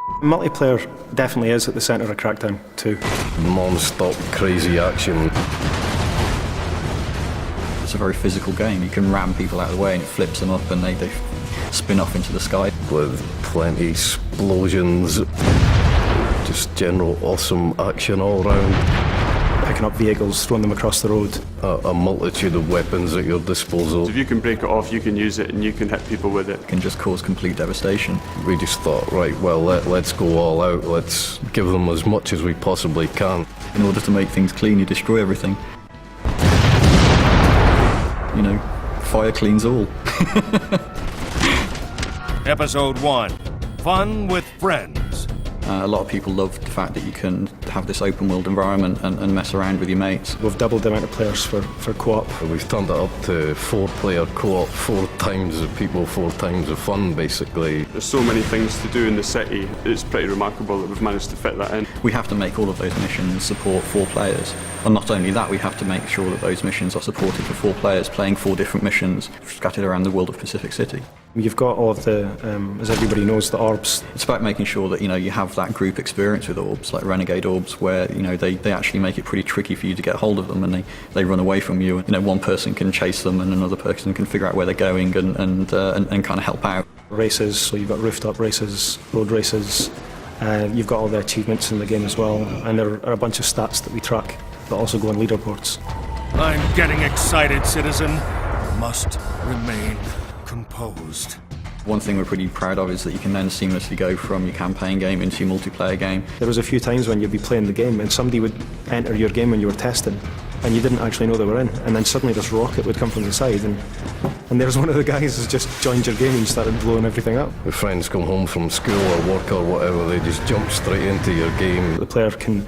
Multiplayer definitely is at the centre of Crackdown 2. Non-stop crazy action. It's a very physical game. You can ram people out of the way and it flips them up and they spin off into the sky. With plenty explosions. Just general awesome action all round. Picking up vehicles, throwing them across the road. A multitude of weapons at your disposal. If you can break it off, you can use it and you can hit people with it. It can just cause complete devastation. We just thought, right, well, let's go all out. Let's give them as much as we possibly can. In order to make things clean, you destroy everything. You know, fire cleans all. Episode 1. Fun with friends. A lot of people love the fact that you can have this open world environment and mess around with your mates. We've doubled the amount of players for co-op. We've turned it up to 4-player co-op, 4 times the people, 4 times the fun, basically. There's so many things to do in the city, it's pretty remarkable that we've managed to fit that in. We have to make all of those missions support 4 players. And not only that, we have to make sure that those missions are supported for 4 players playing 4 different missions scattered around the world of Pacific City. You've got all of the, as everybody knows, the orbs. It's about making sure that, you know, you have that group experience with orbs, like Renegade orbs, where, you know, they actually make it pretty tricky for you to get hold of them and they run away from you. You know, one person can chase them and another person can figure out where they're going and kind of help out. Races, so you've got rooftop races, road races. You've got all the achievements in the game as well, and there are a bunch of stats that we track that also go on leaderboards. I'm getting excited, citizen. Must remain composed. One thing we're pretty proud of is that you can then seamlessly go from your campaign game into your multiplayer game. There was a few times when you'd be playing the game and somebody would enter your game when you were testing and you didn't actually know they were in, and then suddenly this rocket would come from the side and there's one of the guys who's just joined your game and started blowing everything up. If friends come home from school or work or whatever, they just jump straight into your game. The player can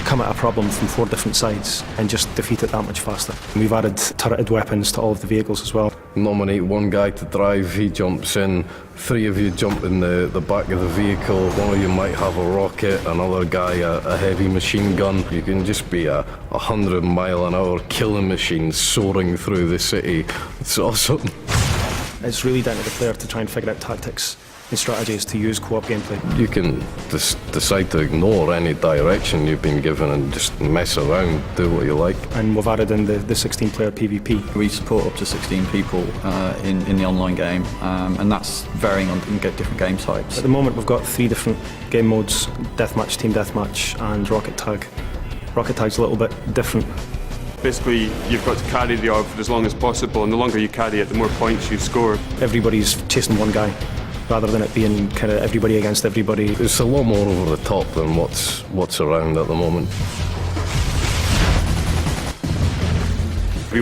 come at a problem from 4 different sides and just defeat it that much faster. We've added turreted weapons to all of the vehicles as well. Nominate one guy to drive, he jumps in, 3 of you jump in the back of the vehicle, one of you might have a rocket, another guy a heavy machine gun. You can just be a 100-mile-an-hour killing machine soaring through the city. It's awesome. It's really down to the player to try and figure out tactics and strategies to use co-op gameplay. You can decide to ignore any direction you've been given and just mess around, do what you like. And we've added in the 16-player PvP. We support up to 16 people in the online game, and that's varying on different game types. At the moment we've got 3 different game modes: Deathmatch, Team Deathmatch and Rocket Tag. Rocket Tag's a little bit different. Basically, you've got to carry the orb for as long as possible, and the longer you carry it, the more points you score. Everybody's Chasing one guy, rather than it being kind of everybody against everybody. It's a lot more over the top than what's around at the moment.